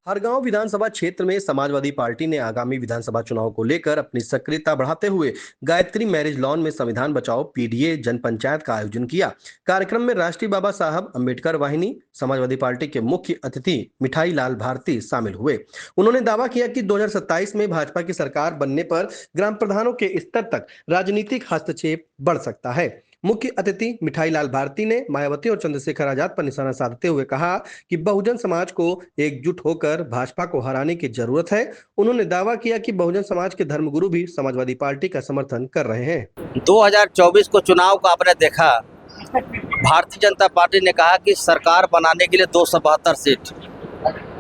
हरगांव विधानसभा क्षेत्र में समाजवादी पार्टी ने आगामी विधानसभा चुनाव को लेकर अपनी सक्रियता बढ़ाते हुए गायत्री मैरिज लॉन में संविधान बचाओ पीडीए जन पंचायत का आयोजन किया। कार्यक्रम में राष्ट्रीय बाबा साहब अंबेडकर वाहिनी समाजवादी पार्टी के मुख्य अतिथि मिठाई लाल भारती शामिल हुए। उन्होंने दावा किया कि 2027 में भाजपा की सरकार बनने पर ग्राम प्रधानों के स्तर तक राजनीतिक हस्तक्षेप बढ़ सकता है। मुख्य अतिथि मिठाई लाल भारती ने मायावती और चंद्रशेखर आजाद पर निशाना साधते हुए कहा कि बहुजन समाज को एकजुट होकर भाजपा को हराने की जरूरत है। उन्होंने दावा किया कि बहुजन समाज के धर्मगुरु भी समाजवादी पार्टी का समर्थन कर रहे हैं। 2024 को चुनाव का आपने देखा, भारतीय जनता पार्टी ने कहा कि सरकार बनाने के लिए 272 सीट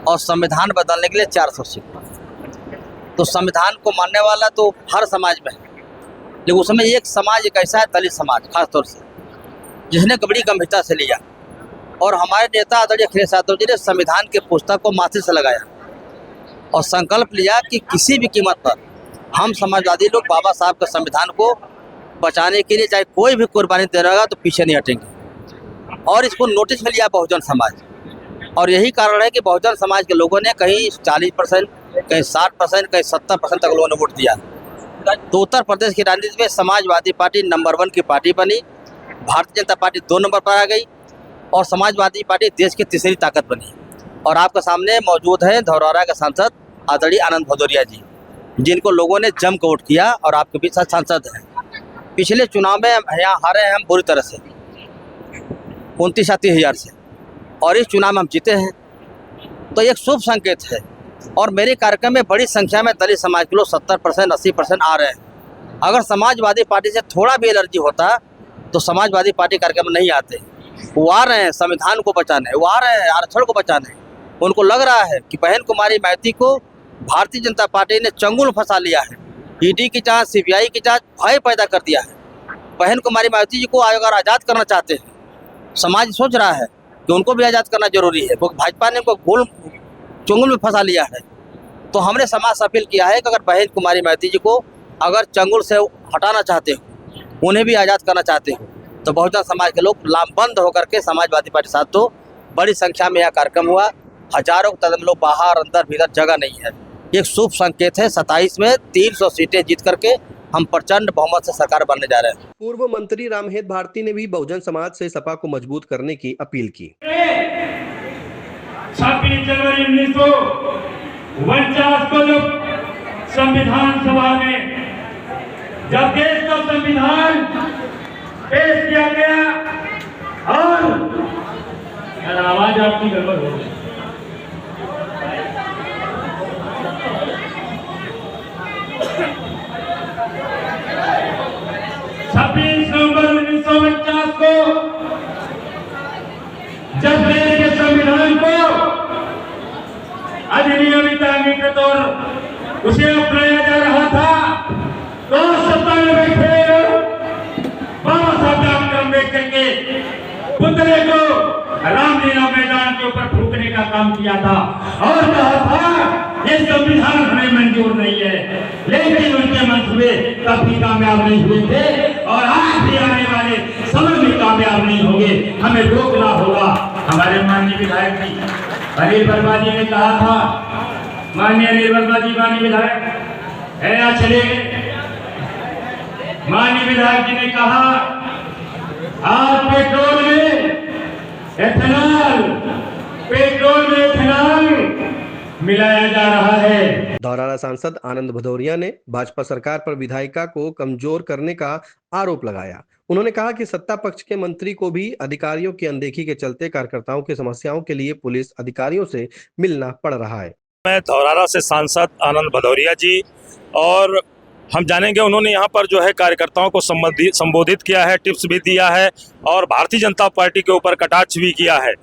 और संविधान बदलने के लिए 400 सीट। तो संविधान को मानने वाला तो हर समाज में है, लेकिन उसमें एक समाज एक ऐसा है, दलित समाज खासतौर से, जिसने बड़ी गंभीरता से लिया। और हमारे नेता आदरणीय अखिलेश यादव जी ने संविधान के पुस्तक को माथे से लगाया और संकल्प लिया कि किसी भी कीमत पर हम समाजवादी लोग बाबा साहब के संविधान को बचाने के लिए चाहे कोई भी कुर्बानी दे रहा तो पीछे नहीं हटेंगे। और इसको नोटिस में लिया बहुजन समाज, और यही कारण है कि बहुजन समाज के लोगों ने कहीं 40%, कहीं 60%, कहीं 70% तक लोगों ने वोट दिया। तो उत्तर प्रदेश की राजनीति में समाजवादी पार्टी नंबर 1 की पार्टी बनी, भारतीय जनता पार्टी 2 नंबर पर आ गई और समाजवादी पार्टी देश की तीसरी ताकत बनी। और आपके सामने मौजूद हैं धौरहरा के सांसद आदरणीय आनंद भदौरिया जी, जिनको लोगों ने जम कर वोट किया और आपके बीच सांसद हैं। पिछले चुनाव में यहाँ हारे हैं हम बुरी तरह से 29-30 हज़ार से, और इस चुनाव में हम जीते हैं, तो एक शुभ संकेत है। और मेरे कार्यक्रम में बड़ी संख्या में दलित समाज के लोग 70%, 80% आ रहे हैं। अगर समाजवादी पार्टी से थोड़ा भी एलर्जी होता तो समाजवादी पार्टी कार्यक्रम में नहीं आते। वो आ रहे हैं संविधान को बचाने, वो आ रहे हैं आरक्षण को बचाने। उनको लग रहा है कि बहन कुमारी माइती को भारतीय जनता पार्टी ने चंगुल फंसा लिया है। ईडी की जांच, सीबीआई की जांच भय पैदा कर दिया है। बहन कुमारी माइती जी को अगर आज़ाद करना चाहते हैं, समाज सोच रहा है कि उनको भी आज़ाद करना जरूरी है, क्योंकि भाजपा ने उनको चंगुल में फंसा लिया है। तो हमने समाज से अपील किया है कि अगर बहन कुमारी माइती जी को अगर चंगुल से हटाना चाहते हो, उन्हें भी आज़ाद करना चाहते हो, तो बहुजन समाज के लोग लामबंद होकर के समाजवादी पार्टी साथ दो। बड़ी संख्या में यह कार्यक्रम हुआ, हजारों कदम लोग बाहर अंदर भीतर जगह नहीं है। एक शुभ संकेत है। 27 में 300 सीटें जीत करके हम प्रचंड बहुमत से सरकार बनने जा रहे हैं। पूर्व मंत्री रामहेत भारती ने भी बहुजन समाज से सपा को मजबूत करने की अपील की। 26 जनवरी 1949 को जब संविधान सभा में जब देश का संविधान पेश किया गया, और आवाज आपकी गड़बड़ हो गई। नवंबर 1949 को जब देश के संविधान को अधिनियमित और उसे अपनाया जा रहा था, तो 97 बाबा साहब डॉक्टर अम्बेडकर के पुतले को रामलीला मैदान के ऊपर फूकने का काम किया था और कहा था ये संविधान हमें मंजूर नहीं है। लेकिन उनके मंसूबे कभी कामयाब नहीं हुए थे और आज भी आने वाले समय में कामयाब नहीं होंगे। हमें रोकना होगा। हमारे माननीय विधायक जी अनिल वर्मा जी ने कहा था, माननीय अनिल वर्मा जी माननीय विधायक है या चले गए, माननीय विधायक जी ने कहा आज पेट्रोल में एथेनॉल मिलाया जा रहा है। धौरहरा सांसद आनंद भदौरिया ने भाजपा सरकार पर विधायिका को कमजोर करने का आरोप लगाया। उन्होंने कहा कि सत्ता पक्ष के मंत्री को भी अधिकारियों की अनदेखी के चलते कार्यकर्ताओं की समस्याओं के लिए पुलिस अधिकारियों से मिलना पड़ रहा है। मैं धौरहरा से सांसद आनंद भदौरिया जी, और हम जानेंगे उन्होंने यहाँ पर जो है कार्यकर्ताओं को संबोधित किया है, टिप्स भी दिया है और भारतीय जनता पार्टी के ऊपर कटाक्ष भी किया है।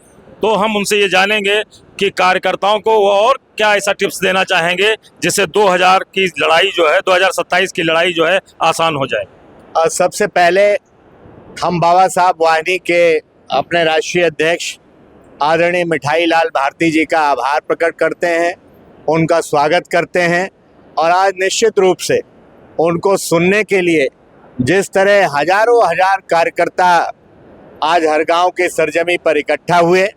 तो हम उनसे ये जानेंगे कि कार्यकर्ताओं को वो और क्या ऐसा टिप्स देना चाहेंगे जिससे 2000 की लड़ाई जो है 2027 की लड़ाई जो है आसान हो जाए। सबसे पहले हम बाबा साहब वाहिनी के अपने राष्ट्रीय अध्यक्ष आदरणीय मिठाई लाल भारती जी का आभार प्रकट करते हैं, उनका स्वागत करते हैं। और आज निश्चित रूप से उनको सुनने के लिए जिस तरह हजारों हजार कार्यकर्ता आज हरगांव के सरजमी पर इकट्ठा हुए,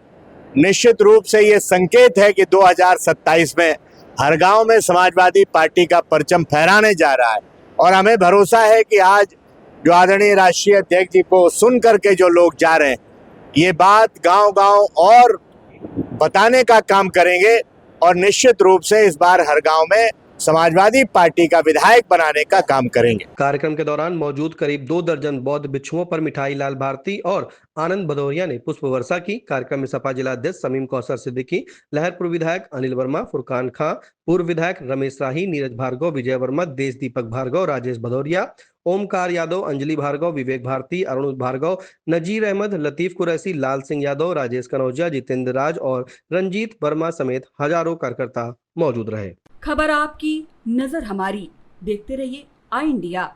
निश्चित रूप से ये संकेत है कि 2027 में हर गांव में समाजवादी पार्टी का परचम फहराने जा रहा है। और हमें भरोसा है कि आज जो आदरणीय राष्ट्रीय अध्यक्ष जी को सुन करके जो लोग जा रहे हैं, ये बात गांव-गांव और बताने का काम करेंगे और निश्चित रूप से इस बार हर गांव में समाजवादी पार्टी का विधायक बनाने का काम करेंगे। कार्यक्रम के दौरान मौजूद करीब 2 दर्जन बौद्ध भिक्षुओं पर मिठाई लाल भारती और आनंद भदौरिया ने पुष्प वर्षा की। कार्यक्रम में सपा जिला अध्यक्ष समीम कौसर सिद्दीकी, लहरपुर विधायक अनिल वर्मा, फुरकान खां, पूर्व विधायक रमेश राही, नीरज भार्गव, विजय वर्मा, देश दीपक भार्गव, राजेश भदौरिया, ओमकार यादव, अंजलि भार्गव, विवेक भारती, अरुण भार्गव, नजीर अहमद, लतीफ कुरैशी, लाल सिंह यादव, राजेश कनौजिया, जितेंद्र राज और रंजीत वर्मा समेत हजारों कार्यकर्ता मौजूद रहे। खबर आपकी, नजर हमारी। देखते रहिए आई इंडिया।